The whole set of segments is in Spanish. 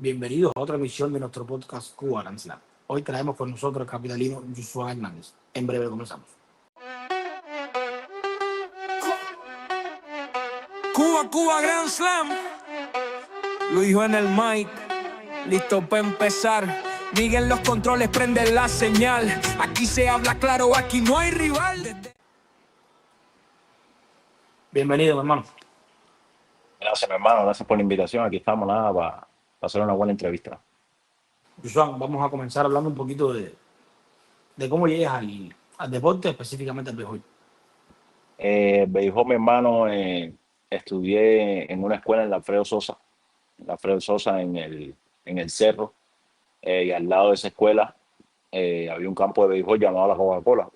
Bienvenidos a otra emisión de nuestro podcast Cuba Grand Slam. Hoy traemos con nosotros el capitalino Joshua Hernández. En breve comenzamos. Cuba Grand Slam. Lo dijo en el mic. Listo para empezar. Miguel los controles, prende la señal. Aquí se habla claro, aquí no hay rival. Bienvenido, mi hermano. Gracias, mi hermano. Gracias por la invitación. Aquí estamos para hacer una buena entrevista. Joshua, vamos a comenzar hablando un poquito de cómo llegas al deporte, específicamente al béisbol. Béisbol, mi hermano, estudié en una escuela en la Alfredo Sosa en el Cerro, y al lado de esa escuela había un campo de béisbol llamado la Coca-Cola.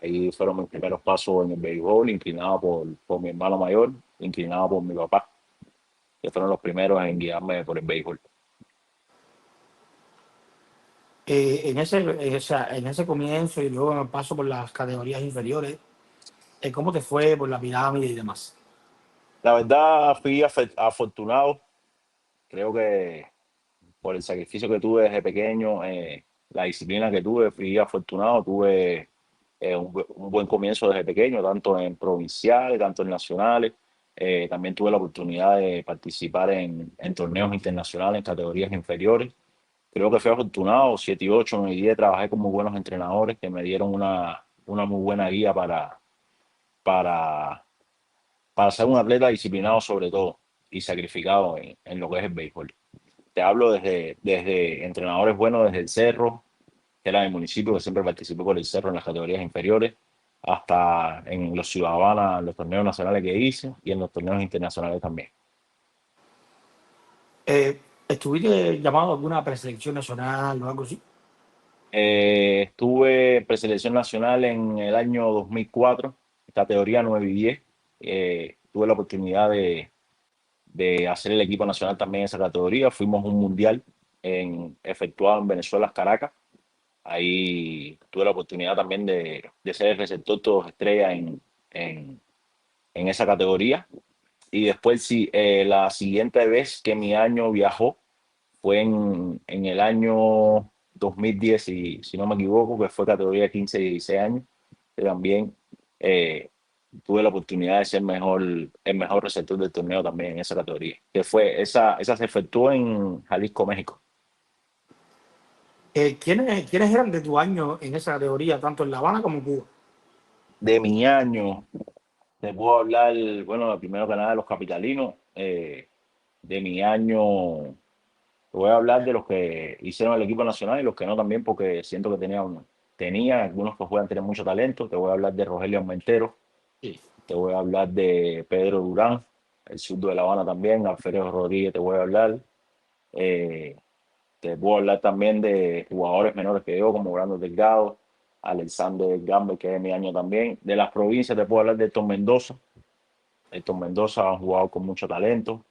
Ahí fueron mis primeros pasos en el béisbol, inclinado por mi hermano mayor, inclinado por mi papá, que fueron los primeros en guiarme por el béisbol. En ese comienzo y luego en el paso por las categorías inferiores, ¿cómo te fue por la pirámide y demás? La verdad, fui afortunado. Creo que por el sacrificio que tuve desde pequeño, la disciplina que tuve, fui afortunado. Tuve un buen comienzo desde pequeño, tanto en provinciales, tanto en nacionales. También tuve la oportunidad de participar en torneos internacionales en categorías inferiores. Creo que fui afortunado, 7 y 8, 9 y 10, trabajé con muy buenos entrenadores que me dieron una muy buena guía para, para ser un atleta disciplinado sobre todo y sacrificado en lo que es el béisbol. Te hablo desde entrenadores buenos desde el Cerro, que era el municipio, que siempre participé por el Cerro en las categorías inferiores, hasta en los Ciudad Habana, en los torneos nacionales que hice y en los torneos internacionales también. ¿Estuviste llamado a alguna preselección nacional o algo así? Estuve en preselección nacional en el año 2004, categoría 9 y 10. Tuve la oportunidad de hacer el equipo nacional también en esa categoría. Fuimos a un mundial efectuado en Venezuela, Caracas. Ahí tuve la oportunidad también de ser el receptor todos estrella en esa categoría. Y después, sí, la siguiente vez que mi año viajó fue en el año 2010, si no me equivoco, que fue categoría 15 y 16 años, que también tuve la oportunidad de ser el mejor receptor del torneo también en esa categoría, que fue esa se efectuó en Jalisco, México. ¿Quiénes eran de tu año en esa categoría, tanto en La Habana como en Cuba? De mi año, te puedo hablar, bueno, primero que nada de los capitalinos. De mi año, te voy a hablar de los que hicieron el equipo nacional y los que no también, porque siento que tenía algunos que puedan tener mucho talento. Te voy a hablar de Rogelio Armentero, Sí. te voy a hablar de Pedro Durán, el surdo de La Habana también, Alfredo Rodríguez te voy a hablar. Eh, Te puedo hablar también de jugadores menores que yo, como Brando Delgado, Alexander Gambe, que es de mi año también. De las provincias te puedo hablar de Héctor Mendoza. Héctor Mendoza ha jugado con mucho talento.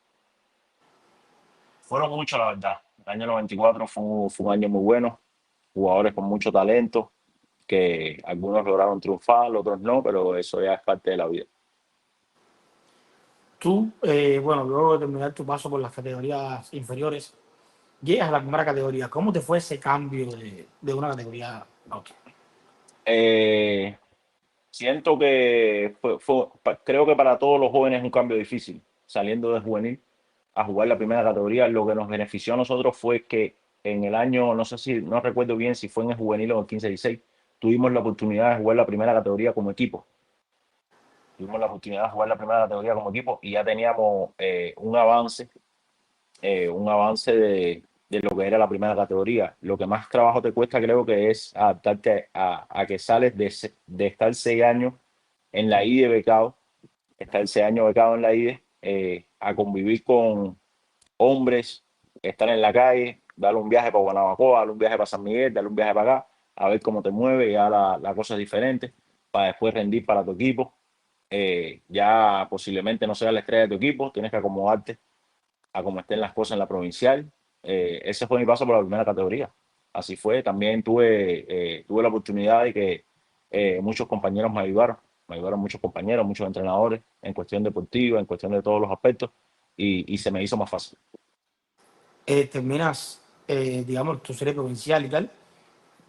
Fueron muchos, la verdad. El año 94 fue un año muy bueno. Jugadores con mucho talento, que algunos lograron triunfar, otros no, pero eso ya es parte de la vida. Tú, luego de terminar tu paso por las categorías inferiores, llegas a la primera categoría. ¿Cómo te fue ese cambio de una categoría a otra? Eh, Siento que creo que para todos los jóvenes es un cambio difícil, saliendo de juvenil a jugar la primera categoría. Lo que nos benefició a nosotros fue que en el año, no recuerdo bien si fue en el juvenil o en el 15-16, tuvimos la oportunidad de jugar la primera categoría como equipo. Tuvimos la oportunidad de jugar la primera categoría como equipo y ya teníamos un avance de lo que era la primera categoría. Lo que más trabajo te cuesta creo que es adaptarte a que sales de estar 6 años en la IDE becado, estar 6 años becado en la IDE, a convivir con hombres, estar en la calle, darle un viaje para Guanabacoa, darle un viaje para San Miguel, darle un viaje para acá, a ver cómo te mueve, ya la cosa es diferente, para después rendir para tu equipo. Ya posiblemente no sea la estrella de tu equipo, tienes que acomodarte a cómo estén las cosas en la provincial. Ese fue mi paso por la primera categoría. Así fue. También tuve la oportunidad de que muchos compañeros me ayudaron muchos compañeros, muchos entrenadores en cuestión deportiva, en cuestión de todos los aspectos, y se me hizo más fácil. terminas, digamos, tu serie provincial y tal,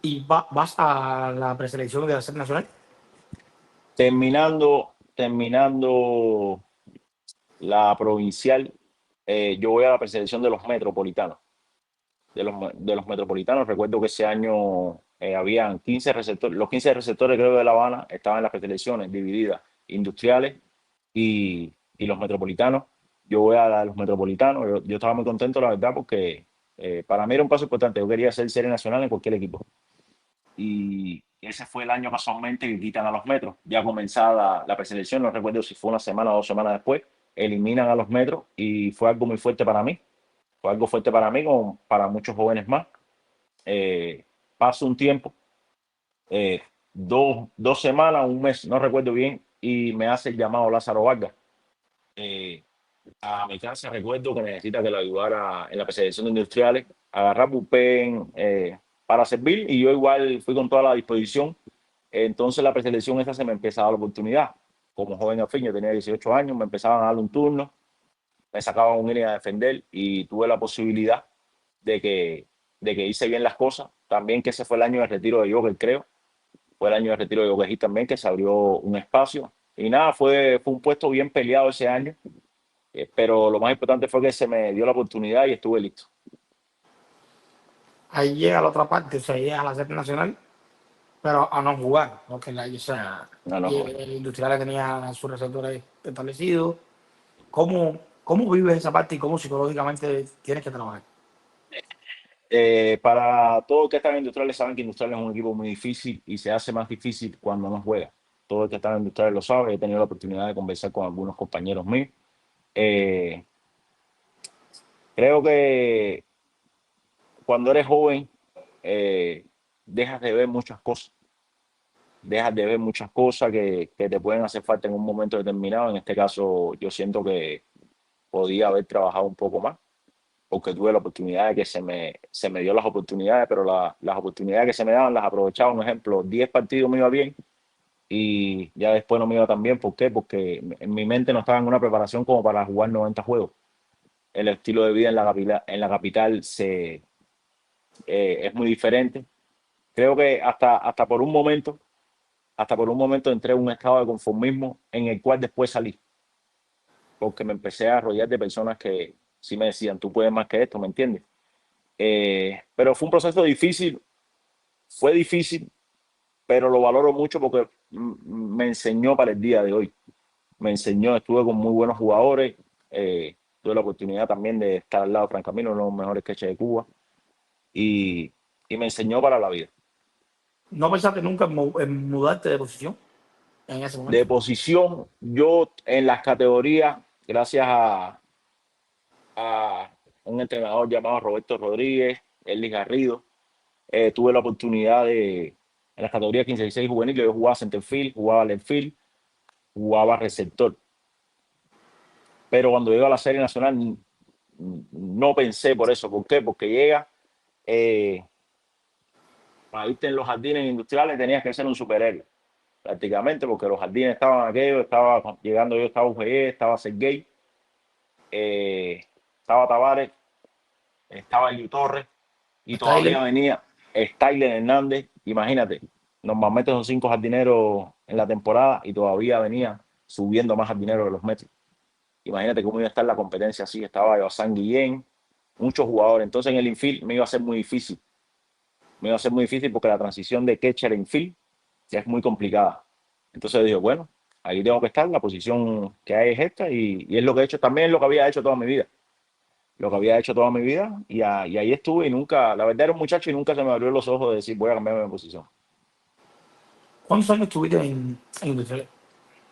y vas a la preselección de la serie nacional. Terminando la provincial, yo voy a la preselección de los metropolitanos. De los metropolitanos, recuerdo que ese año habían 15 receptores, los 15 receptores creo de La Habana estaban en las preselecciones divididas, industriales y los metropolitanos. Yo voy a los metropolitanos, yo estaba muy contento, la verdad, porque para mí era un paso importante. Yo quería ser serie nacional en cualquier equipo. Y ese fue el año casualmente que quitan a los metros. Ya comenzada la preselección, no recuerdo si fue una semana o 2 semanas después, eliminan a los metros y fue algo muy fuerte para mí. Fue algo fuerte para mí, como para muchos jóvenes más. Paso un tiempo, dos semanas, un mes, no recuerdo bien, y me hace el llamado Lázaro Vargas eh, a mi casa. Recuerdo que necesita que lo ayudara en la preselección de industriales, agarrar bullpen para servir, y yo igual fui con toda la disposición. Entonces la preselección esa se me empezaba la oportunidad. Como joven afín, yo tenía 18 años, me empezaban a dar un turno, me sacaban un inning a defender y tuve la posibilidad de que hice bien las cosas. También que ese fue el año de retiro de Joker, creo. Fue el año de retiro de Joker también, que se abrió un espacio. Y nada, fue un puesto bien peleado ese año. Pero lo más importante fue que se me dio la oportunidad y estuve listo. Ahí llega la otra parte, o sea, llega a la serie nacional, pero a no jugar, porque o sea, No, no, y el Industrial tenía sus receptores establecidos. ¿Cómo vives esa parte y cómo psicológicamente tienes que trabajar? para todo el que está en Industriales saben que Industriales es un equipo muy difícil y se hace más difícil cuando no juega. Todo el que está en Industriales lo sabe. He tenido la oportunidad de conversar con algunos compañeros míos. Eh, Creo que cuando eres joven eh, dejas de ver muchas cosas. Dejas de ver muchas cosas que te pueden hacer falta en un momento determinado. En este caso, yo siento que podía haber trabajado un poco más, porque tuve la oportunidad de que se me dio las oportunidades, pero las oportunidades que se me daban las aprovechaba. Un ejemplo, 10 partidos me iba bien y ya después no me iba tan bien. ¿Por qué? Porque en mi mente no estaba en una preparación como para jugar 90 juegos. El estilo de vida en la capital es muy diferente. Creo que hasta por un momento entré en un estado de conformismo en el cual después salí, porque me empecé a rodear de personas que sí me decían, tú puedes más que esto, ¿me entiendes? Pero fue un proceso difícil, fue difícil, pero lo valoro mucho porque me enseñó para el día de hoy. Me enseñó, estuve con muy buenos jugadores, tuve la oportunidad también de estar al lado de Fran Camilo, uno de los mejores catchers de Cuba, y, y me enseñó para la vida. ¿No pensaste nunca en mudarte de posición en ese De momento? posición, yo en las categorías, gracias a un entrenador llamado Roberto Rodríguez, Ellis Garrido, tuve la oportunidad en las categorías 15 y 16 juveniles, yo jugaba centerfield, jugaba left field, jugaba receptor. Pero cuando llego a la Serie Nacional no pensé por eso. ¿Por qué? Porque llega, eh, para irte en los jardines industriales tenías que ser un superhéroe, prácticamente, porque los jardines estaban aquellos, estaba llegando yo, estaba UGE, estaba Sergey, estaba Tavares, estaba Eliu Torres, y todavía Tyler, venía Styler Hernández. Imagínate, normalmente son 5 jardineros en la temporada y todavía venía subiendo más jardineros de los metros. Imagínate cómo iba a estar la competencia así. Estaba Josan Guillén, muchos jugadores. Entonces en el infield me iba a ser muy difícil. Me iba a ser muy difícil porque la transición de catcher a infield ya es muy complicada. Entonces dije, bueno, ahí tengo que estar. La posición que hay es esta y es lo que he hecho. También es lo que había hecho toda mi vida. Lo que había hecho toda mi vida y ahí estuve y nunca, la verdad era un muchacho y nunca se me abrió los ojos de decir voy a cambiarme de posición. ¿cuántos años estuviste en Industrial?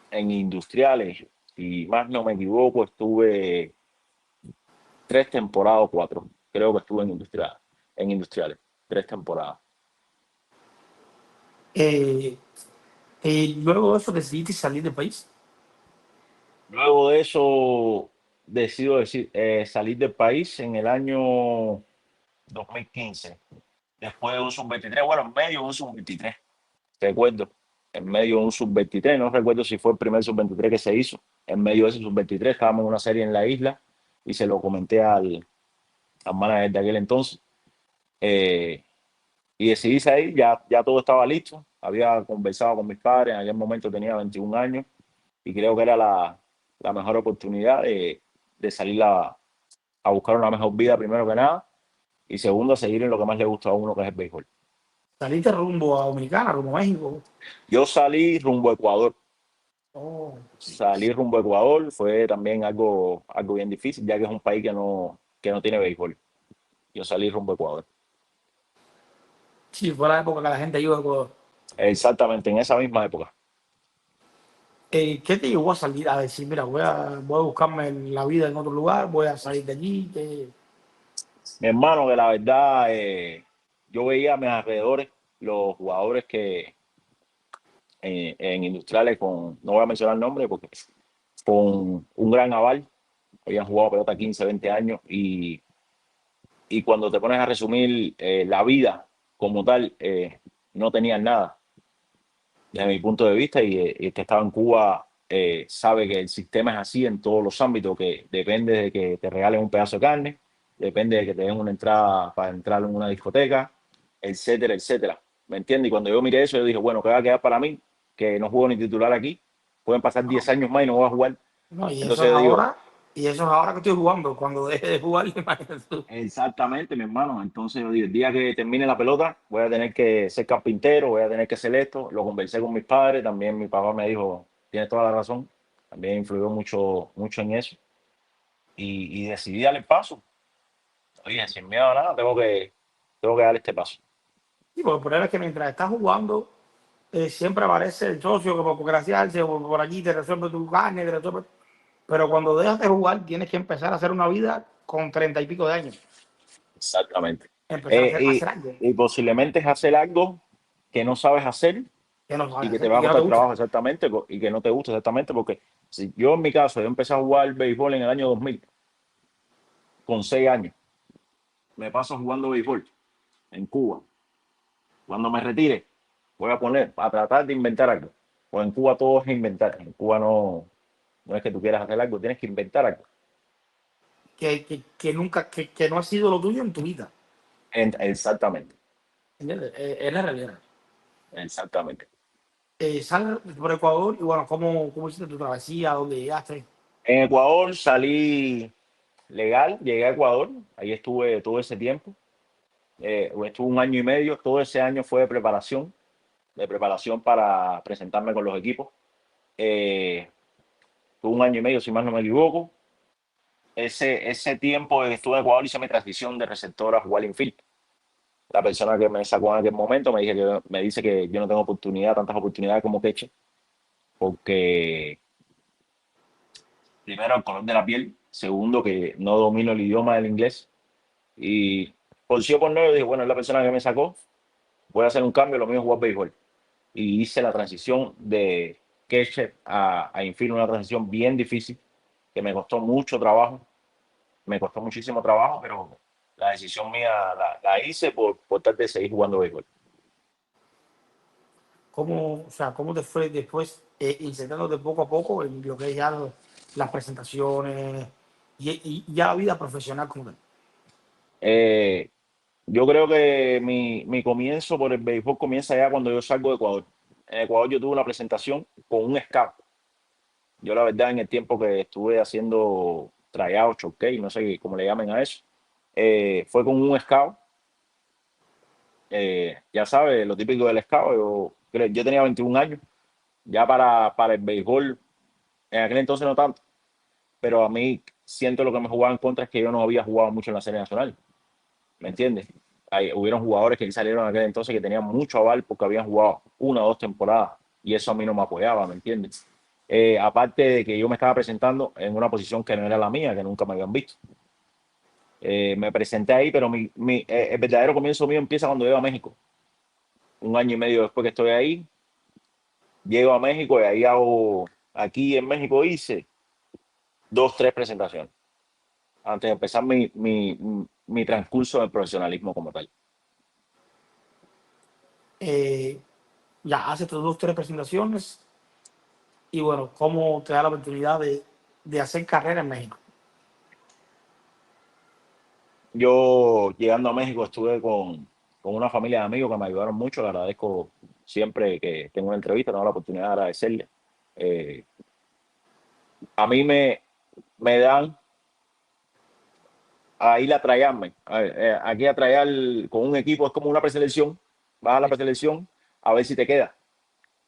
En industriales, si más no me equivoco, estuve 3 temporadas o 4. Creo que estuve en industriales, 3 temporadas. Eh, Luego de eso decidiste salir del país. Luego de eso, decido salir del país en el año 2015. Después de un sub-23, bueno, en medio de un sub-23, recuerdo, en medio de un sub-23, no recuerdo si fue el primer sub-23 que se hizo. En medio de ese sub-23 estábamos en una serie en la isla y se lo comenté al manager de aquel entonces. eh, y decidí salir, ya todo estaba listo. Había conversado con mis padres, en aquel momento tenía 21 años y creo que era la mejor oportunidad de salir a buscar una mejor vida, primero que nada, y segundo, a seguir en lo que más le gusta a uno, que es el béisbol. Saliste rumbo a Dominicana, rumbo a México. Yo salí rumbo a Ecuador. Oh, sí. Salí rumbo a Ecuador fue también algo bien difícil, ya que es un país que no tiene béisbol. Yo salí rumbo a Ecuador. Sí, fue la época que la gente iba a Ecuador. Exactamente, en esa misma época. ¿Qué te llevó a salir a decir, mira, voy a buscarme la vida en otro lugar, voy a salir de allí? Mi hermano, que la verdad, yo veía a mis alrededores los jugadores que en industriales no voy a mencionar nombres porque con un gran aval, habían jugado pelota 15, 20 años y cuando te pones a resumir la vida como tal, no tenían nada desde mi punto de vista y el que estaba en Cuba sabe que el sistema es así en todos los ámbitos, que depende de que te regalen un pedazo de carne, depende de que te den una entrada para entrar en una discoteca, etcétera, etcétera. ¿Me entiendes? Y cuando yo miré eso, yo dije, bueno, ¿qué va a quedar para mí? Que no juego ni titular aquí. Pueden pasar 10 años más y no voy a jugar. No, Entonces yo digo, y eso es ahora que estoy jugando. Cuando deje de jugar, imagínate tú. exactamente, mi hermano. Entonces yo digo, el día que termine la pelota, voy a tener que ser carpintero, voy a tener que hacer esto. Lo conversé con mis padres, también mi papá me dijo, tienes toda la razón. También influyó mucho, mucho en eso. Y decidí darle el paso. Oye, sin miedo a nada, tengo que darle este paso. Sí, porque el problema es que mientras estás jugando, siempre aparece el socio que por graciarse o por allí te resuelve tu carne, te resuelve. Pero cuando dejas de jugar, tienes que empezar a hacer una vida con 30 y pico de años. Exactamente. Empezar Eh, a hacer algo y posiblemente es hacer algo que no sabes hacer que no sabes y que te hacer va y a que no te costar gusta. trabajo exactamente y que no te gusta exactamente, porque si yo en mi caso, yo empecé a jugar béisbol en el año 2000 con 6 años, me paso jugando béisbol en Cuba. Cuando me retire, voy a tratar de inventar algo. Pues en Cuba todo es inventar. En Cuba no es que tú quieras hacer algo, tienes que inventar algo. Que no ha sido lo tuyo en tu vida. Exactamente, ¿Entiendes? Es la realidad. exactamente. Sales por Ecuador y bueno, ¿cómo hiciste tu travesía? ¿Dónde llegaste? En Ecuador salí legal, llegué a Ecuador, ahí estuve todo ese tiempo. Estuve un año y medio, todo ese año fue de preparación para presentarme con los equipos. Eh, Tuve un año y medio, si más no me equivoco. Ese tiempo que estuve en Ecuador hice mi transición de receptor a jugar infield. La persona que me sacó en aquel momento me dice que yo no tengo tantas oportunidades como Keche, porque primero el color de la piel, segundo que no domino el idioma del inglés y por sí o por no, yo dije, bueno, es la persona que me sacó, voy a hacer un cambio, lo mío es jugar béisbol. Y hice la transición de catcher a infield, una transición bien difícil, que me costó mucho trabajo, me costó muchísimo trabajo, pero la decisión mía la hice por tal de seguir jugando béisbol. O sea, cómo te fue después insertándote poco a poco en lo que es ya las presentaciones y ya la vida profesional como tal? Eh, yo creo que mi comienzo por el béisbol comienza ya cuando yo salgo de Ecuador. En Ecuador yo tuve una presentación con un scout. Yo la verdad en el tiempo que estuve haciendo tryout, showcase, no sé cómo le llamen a eso, fue con un scout. Ya sabes, lo típico del scout. Yo tenía 21 años, ya para el béisbol, en aquel entonces no tanto, pero a mí siento lo que me jugaba en contra es que yo no había jugado mucho en la serie nacional, ¿me entiendes? Hubieron jugadores que salieron en aquel entonces que tenían mucho aval porque habían jugado una o dos temporadas y eso a mí no me apoyaba, ¿me entiendes? Aparte de que yo me estaba presentando en una posición que no era la mía, que nunca me habían visto. Me presenté ahí, pero el verdadero comienzo mío empieza cuando llego a México. Un año y medio después que estoy ahí, llego a México y ahí aquí en México hice dos, tres presentaciones antes de empezar mi transcurso del profesionalismo como tal. Eh, ya haces tus dos, tres presentaciones y bueno, ¿cómo te da la oportunidad de hacer carrera en México? yo llegando a México estuve con una familia de amigos que me ayudaron mucho. Le agradezco siempre que tengo una entrevista, tengo la oportunidad de agradecerle. Eh, a mí me dan a ir a trayarme. Aquí a trayar con un equipo es como una preselección. Vas a la preselección a ver si te queda.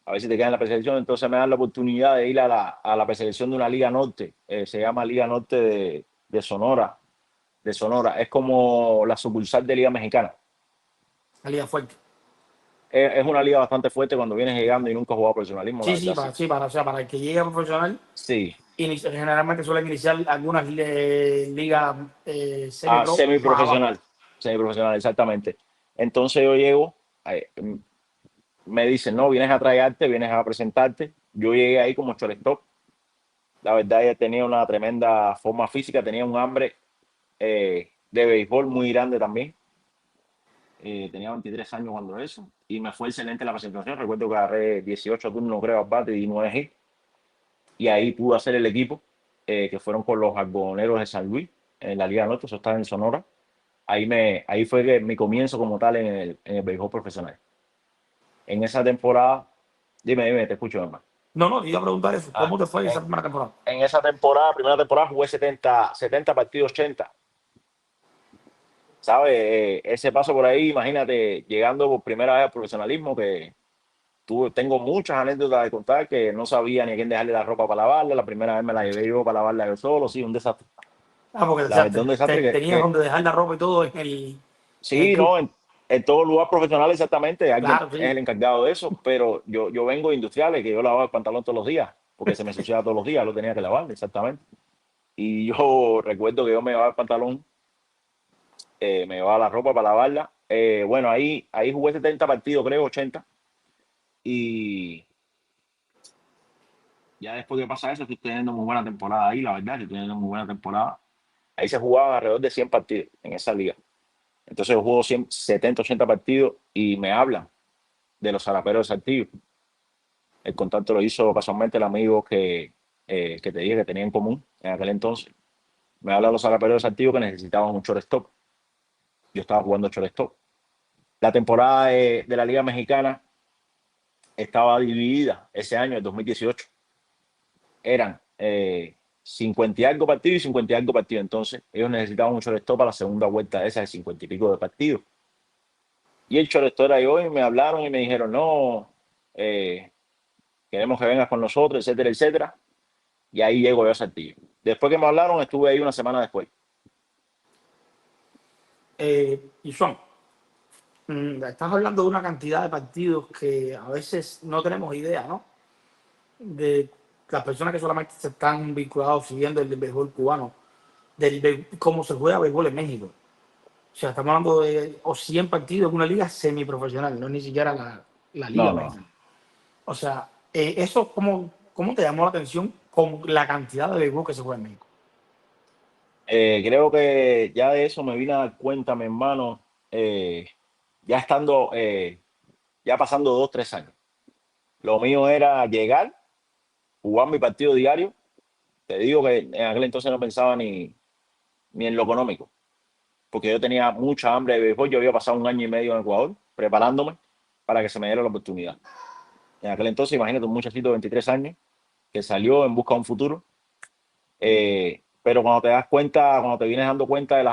A ver si te queda en la preselección. Entonces me dan la oportunidad de ir a la preselección de una Liga Norte. Se llama Liga Norte de Sonora. De Sonora. Es como la sucursal de Liga Mexicana. La liga fuerte. Es una liga bastante fuerte cuando vienes llegando y nunca has jugado profesionalismo, la Sí, sí, verdad, sí. o sea, para el que llegue a profesional, Sí, generalmente suelen iniciar algunas ligas semi-pro más abajo. semiprofesional, semiprofesional, exactamente. Entonces yo llego, me dicen, no, vienes a trayarte, vienes a presentarte. Yo llegué ahí como shortstop. La verdad, ella tenía una tremenda forma física, tenía un hambre de béisbol muy grande también. Tenía 23 años cuando eso, y me fue excelente la presentación. Recuerdo que agarré 18 turnos, creo, al bate y 9 hits, y ahí pude hacer el equipo, que fueron con los Algodoneros de San Luis, en la Liga Norte, eso estaba en Sonora. Ahí fue mi comienzo como tal en el béisbol profesional. En esa temporada, dime, te escucho, hermano. No, no, iba a preguntar eso. Ah, ¿Cómo te fue esa en, primera temporada? en esa temporada, primera temporada, jugué 70 partidos, 80. ¿Sabes? Ese paso por ahí, imagínate, llegando por primera vez al profesionalismo, que tengo muchas anécdotas de contar, que no sabía ni a quién dejarle la ropa para lavarla. La primera vez me la llevé yo para lavarla yo solo, sí, un desastre. Ah, porque o La sea, verdad, un desastre tenías donde dejar la ropa y todo en el sí, club. no, en todo lugar profesional exactamente, alguien Claro, es sí. el encargado de eso, pero yo vengo de industriales, que yo lavaba el pantalón todos los días, porque se me ensuciaba todos los días, lo tenía que lavar, exactamente. Y yo recuerdo que yo me llevaba el pantalón, me llevaba la ropa para lavarla. Bueno, ahí jugué 70 partidos, creo, 80. Y ya después que pasa eso, estoy teniendo muy buena temporada ahí, la verdad, estoy teniendo muy buena temporada. Ahí se jugaban alrededor de 100 partidos en esa liga. Entonces yo juego 100, 70, 80 partidos y me hablan de los zaraperos de Saltillo. El contacto lo hizo casualmente el amigo que te dije que tenía en común en aquel entonces. Me habla de los zaraperos de Saltillo que necesitaban un shortstop. Yo estaba jugando shortstop. La temporada de la Liga Mexicana estaba dividida ese año, el 2018. Eran 50 y algo partidos y 50 y algo partidos. Entonces, ellos necesitaban un shortstop para la segunda vuelta de esas de 50 y pico de partidos. Y el shortstop era yo y me hablaron y me dijeron, no, eh, queremos que vengas con nosotros, etcétera, etcétera. Y ahí llego yo a Saltillo. Después que me hablaron, estuve ahí una semana después. Y son, estás hablando de una cantidad de partidos que a veces no tenemos idea, ¿no? De las personas que solamente se están vinculados siguiendo el béisbol cubano, cómo se juega béisbol en México. O sea, estamos hablando de 100 partidos en una liga semiprofesional, no es ni siquiera la liga No, no. mexicana. O sea, eso, ¿cómo te llamó la atención con la cantidad de béisbol que se juega en México? Creo que ya de eso me vine a dar cuenta, mi hermano, ya estando, ya pasando 2, 3 años. Lo mío era llegar, jugar mi partido diario. Te digo que en aquel entonces no pensaba ni en lo económico, porque yo tenía mucha hambre de béisbol. Yo había pasado un año y medio en Ecuador preparándome para que se me diera la oportunidad. En aquel entonces, imagínate, un muchachito de 23 años que salió en busca de un futuro. Pero cuando te das cuenta, cuando te vienes dando cuenta de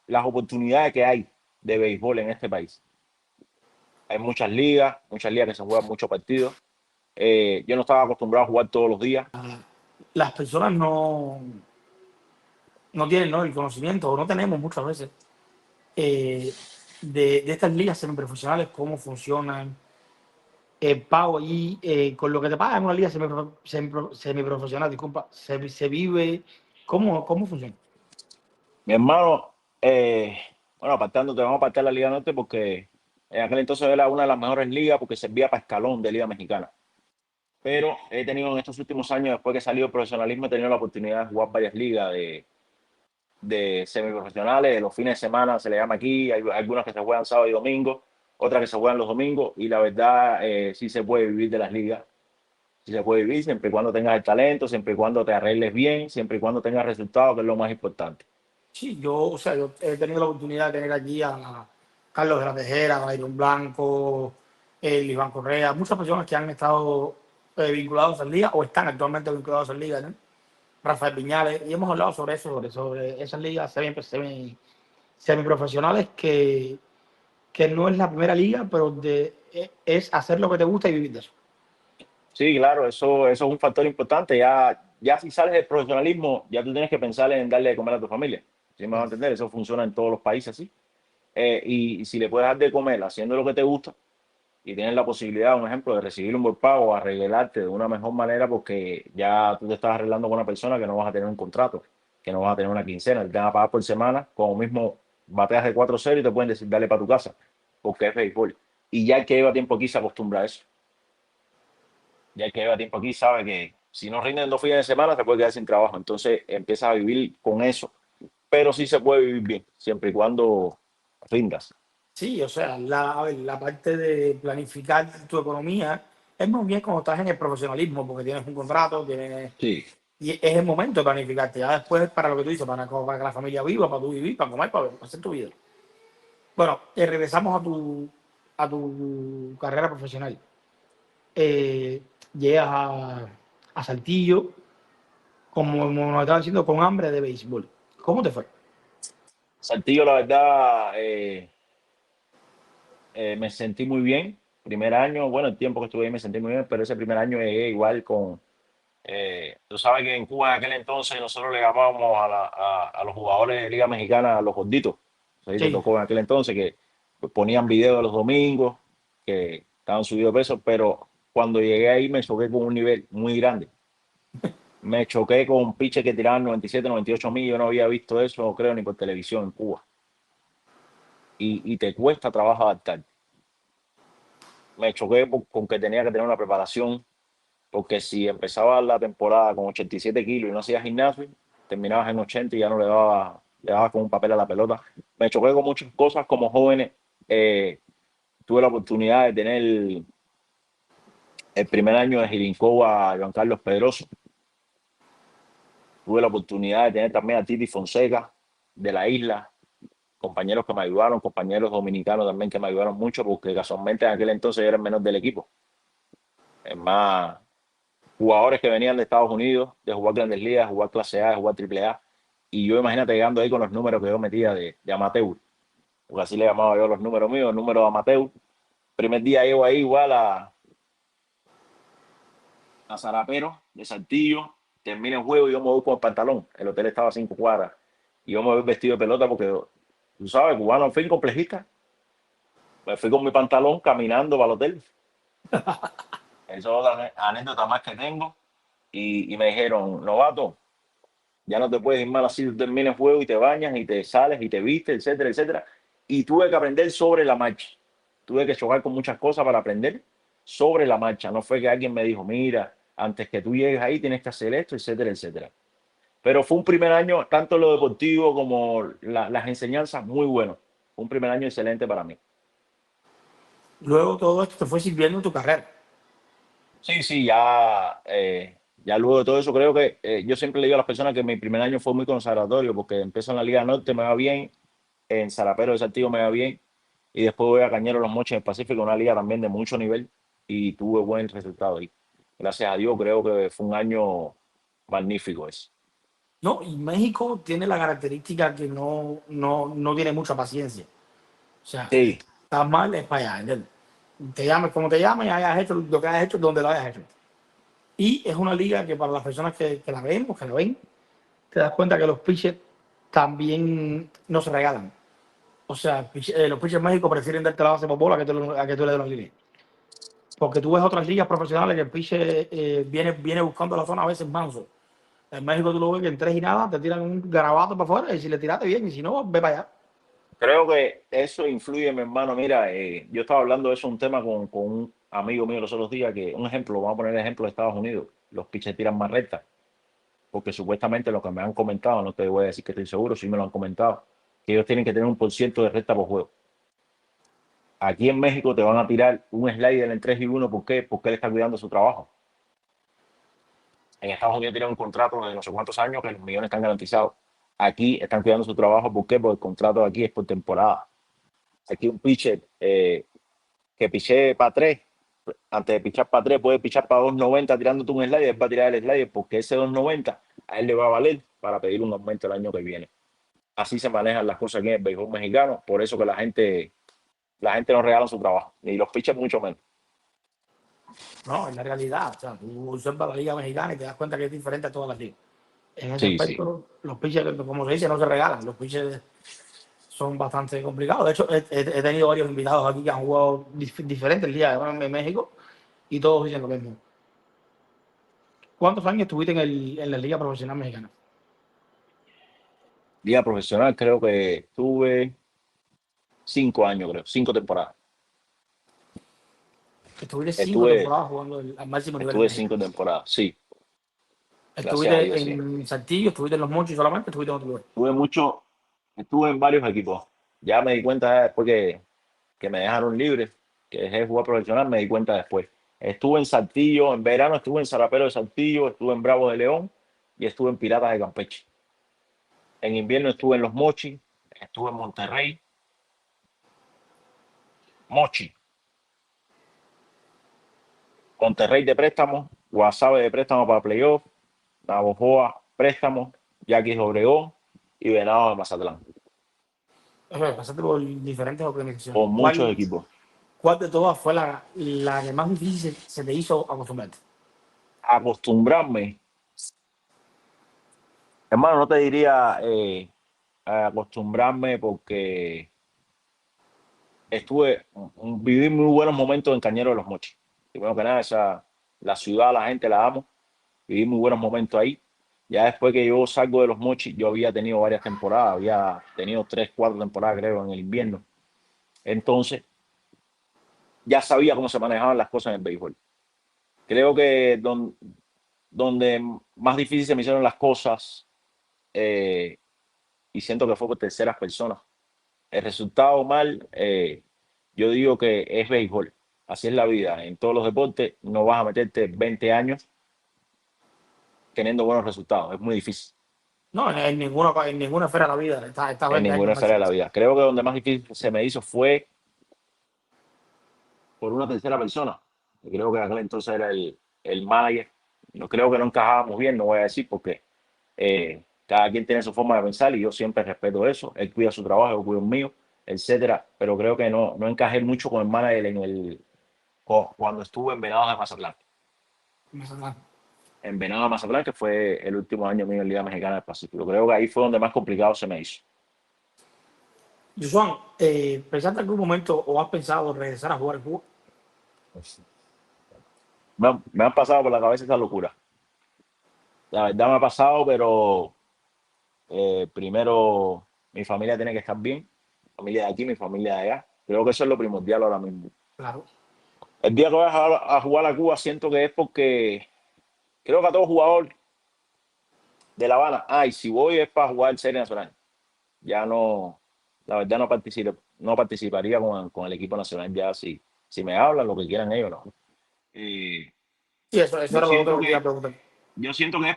las oportunidades que hay de béisbol en este país, hay muchas ligas que se juegan muchos partidos. Yo no estaba acostumbrado a jugar todos los días. Las personas no tienen, ¿no?, el conocimiento, o no tenemos muchas veces, eh, de estas ligas semiprofesionales, cómo funcionan, el pago y con lo que te pagan en una liga semiprofesional, disculpa, se vive, ¿cómo funciona? Mi hermano, bueno, te vamos a apartar la Liga Norte porque en aquel entonces era una de las mejores ligas porque servía para escalón de Liga Mexicana. Pero he tenido en estos últimos años, después que salió el profesionalismo, he tenido la oportunidad de jugar varias ligas de semiprofesionales. De los fines de semana se le llama aquí. Hay algunas que se juegan sábado y domingo, otras que se juegan los domingos. Y la verdad, sí se puede vivir de las ligas. Sí se puede vivir siempre y cuando tengas el talento, siempre y cuando te arregles bien, siempre y cuando tengas resultados, que es lo más importante. Sí, yo, o sea, yo he tenido la oportunidad de tener allí a Carlos de la Tejera, a Iron Blanco, el Iván Correa, muchas personas que han estado vinculados al Liga o están actualmente vinculados al Liga, ¿no? Rafael Piñales, y hemos hablado sobre eso, sobre esas ligas semiprofesionales que no es la primera liga, pero es hacer lo que te gusta y vivir de eso. Sí, claro, eso es un factor importante. Ya si sales del profesionalismo, ya tú tienes que pensar en darle de comer a tu familia. ¿Sí me vas a entender? Eso funciona en todos los países así. Y si le puedes dar de comer haciendo lo que te gusta y tienes la posibilidad, un ejemplo, de recibir un buen pago, arreglarte de una mejor manera, porque ya tú te estás arreglando con una persona que no vas a tener un contrato, que no vas a tener una quincena, te van a pagar por semana, como mismo bateas de 4-0 y te pueden decir dale para tu casa, porque es béisbol. Y ya el que lleva tiempo aquí se acostumbra a eso. Ya el que lleva tiempo aquí sabe que si no rinden 2 fines de semana se puede quedar sin trabajo. Entonces empiezas a vivir con eso. Pero sí se puede vivir bien, siempre y cuando rindas. Sí, o sea, a ver, la parte de planificar tu economía es muy bien cuando estás en el profesionalismo, porque tienes un contrato, Sí. y es el momento de planificarte. Ya después, para lo que tú dices, para que la familia viva, para tú vivir, para comer, para hacer tu vida. Bueno, regresamos a tu carrera profesional. Eh, llegas a Saltillo, como nos estaba diciendo, con hambre de béisbol. ¿Cómo te fue? Saltillo, la verdad, me sentí muy bien. Primer año, bueno, el tiempo que estuve ahí me sentí muy bien, pero ese primer año llegué igual con... tú sabes que en Cuba en aquel entonces nosotros le llamábamos a los jugadores de Liga Mexicana los gorditos. Ahí te Sí, tocó en aquel entonces que ponían videos los domingos, que estaban subidos de peso, pero cuando llegué ahí me choqué con un nivel muy grande. Me choqué con pitches que tiraban 97, 98 mil. Yo no había visto eso, creo, ni por televisión en Cuba. Y te cuesta trabajo adaptar. Me choqué con que tenía que tener una preparación, porque si empezaba la temporada con 87 kilos y no hacía gimnasio, terminabas en 80 y ya no le dabas con un papel a la pelota. Me choqué con muchas cosas como jóvenes. eh, Tuve la oportunidad de tener el primer año de Girinco a Juan Carlos Pedroso. Tuve la oportunidad de tener también a Titi Fonseca de la isla, compañeros que me ayudaron, compañeros dominicanos también que me ayudaron mucho, porque casualmente en aquel entonces yo era el menor del equipo. Es más, jugadores que venían de Estados Unidos, de jugar Grandes Ligas, de jugar Clase A, de jugar Triple A, y yo imagínate llegando ahí con los números que yo metía de amateur, porque así le llamaba yo los números míos, números de amateur. Primer día llego ahí igual a Zarapero, de Saltillo, termina el juego y yo me voy con el pantalón, el hotel estaba a 5 cuadras, y yo me voy vestido de pelota porque, tú sabes, cubano al fin complejista, me fui con mi pantalón caminando para el hotel. Esa es otra anécdota más que tengo. Y me dijeron, novato, ya no te puedes ir mal así, tú terminas el juego y te bañas y te sales y te vistes, etcétera, etcétera. Y tuve que aprender sobre la marcha. Tuve que chocar con muchas cosas para aprender sobre la marcha. No fue que alguien me dijo, mira, antes que tú llegues ahí tienes que hacer esto, etcétera, etcétera. Pero fue un primer año, tanto lo deportivo como las enseñanzas, muy bueno. Fue un primer año excelente para mí. luego todo esto te fue sirviendo en tu carrera. Sí, sí, ya luego de todo eso creo que yo siempre le digo a las personas que mi primer año fue muy consagratorio porque empiezo en la Liga Norte, me va bien, en Zarapero de Saltillo me va bien y después voy a Cañero Los Moches del Pacífico, una liga también de mucho nivel y tuve buen resultado ahí. Gracias a Dios creo que fue un año magnífico ese. No, y México tiene la característica que no tiene mucha paciencia. O sea, Sí, estás mal, es para allá, ¿entiendes? Te llames como te llames, hayas hecho lo que hayas hecho, donde lo hayas hecho. Y es una liga que para las personas que la vemos, que la ven, te das cuenta que los pitchers también no se regalan. O sea, los pitchers en México prefieren darte la base por bola a que tú le des los líneas. Porque tú ves otras ligas profesionales que el pitcher viene buscando la zona a veces manso. En México tú lo ves que en tres y nada te tiran un garabato para afuera y si le tiraste bien y si no, ve para allá. creo que eso influye, mi hermano. Mira, yo estaba hablando de eso, un tema con un amigo mío los otros días, que un ejemplo, vamos a poner el ejemplo de Estados Unidos, los pitchers tiran más rectas porque supuestamente lo que me han comentado, no te voy a decir que estoy seguro, sí me lo han comentado, que ellos tienen que tener un por ciento de recta por juego. Aquí en México te van a tirar un slider en 3 y 1, ¿por qué? Porque él está cuidando su trabajo. En Estados Unidos tienen un contrato de no sé cuántos años que los millones están garantizados. aquí están cuidando su trabajo. ¿Por qué? Porque el contrato de aquí es por temporada. Aquí un pitcher que piché para 3, antes de pichar para 3, puede pichar para 2.90 tirándote un slider, él va a tirar el slider porque ese 2.90 a él le va a valer para pedir un aumento el año que viene. Así se manejan las cosas aquí en el béisbol mexicano, por eso que la gente no regala su trabajo, ni los pitchers mucho menos. No, es la realidad. O sea, tú observas la Liga Mexicana y te das cuenta que es diferente a todas las ligas. En ese Sí, sí. aspecto, los pitchers, como se dice, no se regalan. Los pitchers son bastante complicados. De hecho, he tenido varios invitados aquí que han jugado diferentes ligas en México y todos dicen lo mismo. ¿Cuántos años estuviste en la Liga Profesional Mexicana? Liga profesional creo que tuve 5 años, creo, 5 temporadas. Estuviste 5 Estuve, temporadas jugando al máximo nivel en estuve México. 5 temporadas, sí, gracias a ¿Estuviste Dios, sí. en Saltillo? ¿Estuviste en Los Mochis solamente? ¿Estuviste en otro lugar? Estuve en varios equipos. Ya me di cuenta después que me dejaron libre, que dejé de jugar profesional, me di cuenta después. Estuve en Saltillo, en verano estuve en Zarapero de Saltillo, estuve en Bravo de León y estuve en Piratas de Campeche. En invierno estuve en Los Mochis, estuve en Monterrey, Mochi, Monterrey de préstamo, Guasave de préstamo para playoff, Navojoa préstamo, Yaquis Obregón y Venado de Mazatlán, Pasaste por diferentes organizaciones. con muchos equipos. ¿Cuál de todas fue la que más difícil se te hizo acostumbrarte? Acostumbrarme, hermano, no te diría acostumbrarme porque viví muy buenos momentos en Cañero de los Mochis. Primero que nada, la ciudad, la gente la amo. Viví muy buenos momentos ahí. Ya después que yo salgo de los Mochis, yo había tenido varias temporadas, había tenido 3, 4 temporadas, creo, en el invierno. Entonces, ya sabía cómo se manejaban las cosas en el béisbol. Creo que donde más difícil se me hicieron las cosas, y siento que fue por terceras personas. El resultado mal, yo digo que es béisbol. Así es la vida. En todos los deportes no vas a meterte 20 años teniendo buenos resultados. Es muy difícil No, en ninguna esfera de la vida. Estás en 20 años ninguna esfera de máximo. la vida. Creo que donde más difícil se me hizo fue por una tercera persona. Y creo que aquel entonces era el manager. No creo que no encajábamos bien, no voy a decir porque cada quien tiene su forma de pensar y yo siempre respeto eso. Él cuida su trabajo, yo cuido el mío, etcétera. Pero creo que no encajé mucho con el manager cuando estuve en Venados de Mazatlán. En Venado de Mazatlán, que fue el último año mío en Liga Mexicana del Pacífico. Creo que ahí fue donde más complicado se me hizo. Josuan, ¿pensaste en algún momento o has pensado regresar a jugar al fútbol? Me han pasado por la cabeza esa locura. La verdad me ha pasado, pero primero mi familia tiene que estar bien. Mi familia de aquí, mi familia de allá. Creo que eso es lo primordial ahora mismo. Claro. El día que voy a jugar a Cuba siento que es porque creo que a todo jugador de La Habana, y si voy es para jugar Serie Nacional. Ya no, la verdad no participaría con el equipo nacional ya si me hablan lo que quieran ellos, ¿no? Eh, Sí, eso yo era lo otro siento que te iba a que, preguntar. yo siento que es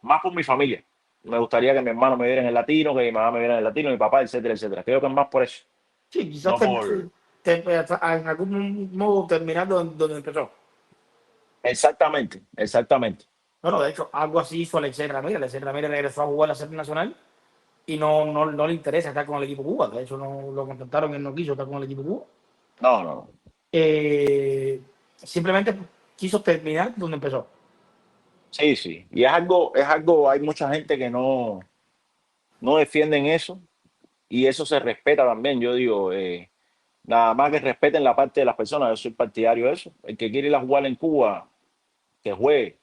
más por mi familia. Me gustaría que mi hermano me viera en el latino, que mi mamá me viera en el latino, mi papá, etcétera, etcétera. Creo que es más por eso, Sí, quizás no por... en algún modo terminar donde empezó. Exactamente, exactamente, Bueno, de hecho, algo así hizo Alexei Ramírez. Alexei Ramírez regresó a jugar la Serie Nacional y no le interesa estar con el equipo Cuba. De hecho, no lo contactaron y él no quiso estar con el equipo Cuba. no. Eh, Simplemente quiso terminar donde empezó. Sí, sí. Y hay mucha gente que no defienden eso y eso se respeta también. Yo digo, nada más que respeten la parte de las personas. Yo soy partidario de eso. El que quiere ir a jugar en Cuba, que juegue,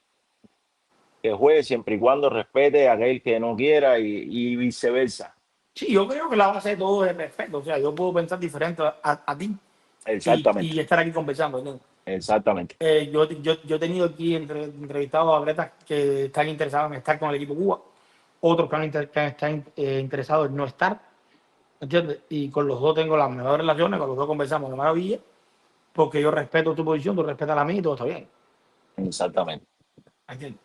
que juegue siempre y cuando respete a aquel que no quiera y viceversa. Sí, yo creo que la base de todo es el respeto. O sea, yo puedo pensar diferente a ti Exactamente, y estar aquí conversando, ¿no? exactamente, Yo he tenido aquí entrevistado a atletas que están interesados en estar con el equipo Cuba, otros que están interesados en no estar, ¿entiendes? Y con los dos tengo las mejores relaciones, con los dos conversamos de maravilla, porque yo respeto tu posición, tú respetas la mía y todo está bien, exactamente. ¿entiendes?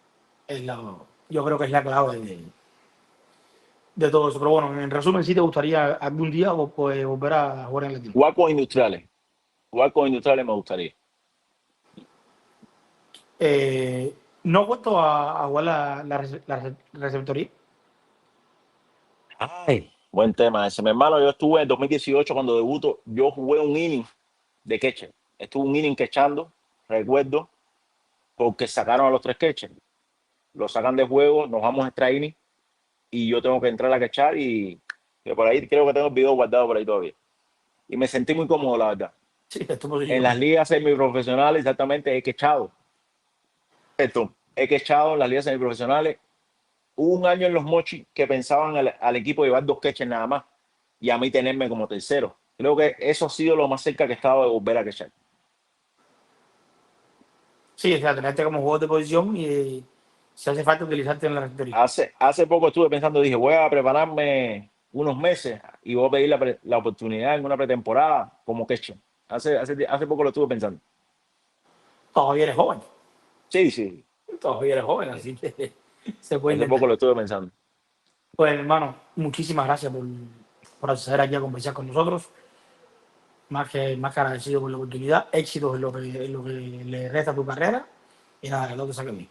Yo creo que es la clave de todo eso. Pero bueno, en resumen, sí te gustaría algún día pues, volver a jugar en el equipo. Jugar con industriales. Jugar con industriales me gustaría. No he puesto a jugar la receptoría. Ay, buen tema ese. Mi hermano, yo estuve en 2018 cuando debuto, yo jugué un inning de catcher. Estuve un inning quechando, recuerdo, porque sacaron a los 3 catchers. Lo sacan de juego, nos vamos a extra inning y yo tengo que entrar a quechar y que por ahí creo que tengo el video guardado por ahí todavía. Y me sentí muy cómodo, la verdad. Sí, es tu En posición. las ligas semiprofesionales, exactamente, he quechado. Esto, he quechado en las ligas semiprofesionales. Hubo un año en los Mochis que pensaban al equipo llevar 2 catchers nada más y a mí tenerme como tercero. Creo que eso ha sido lo más cerca que he estado de volver a quechar. Sí, o sea, tenerte como juego de posición y si hace falta utilizarte en la receptoría. Hace poco estuve pensando, dije, voy a prepararme unos meses y voy a pedir la oportunidad en una pretemporada como catcher. Hace poco lo estuve pensando. Todavía eres joven. Sí, sí, Todavía eres joven, sí. así que se puede Hace poco intentar. lo estuve pensando. Pues hermano, muchísimas gracias por acceder aquí a conversar con nosotros. Más que agradecido por la oportunidad. Éxitos en lo que le resta a tu carrera. Y nada, no te saques bien.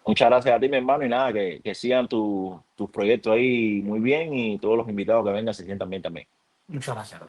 Muchas gracias a ti, mi hermano, y nada, que sigan tus proyectos ahí muy bien y todos los invitados que vengan se sientan bien también. Muchas gracias.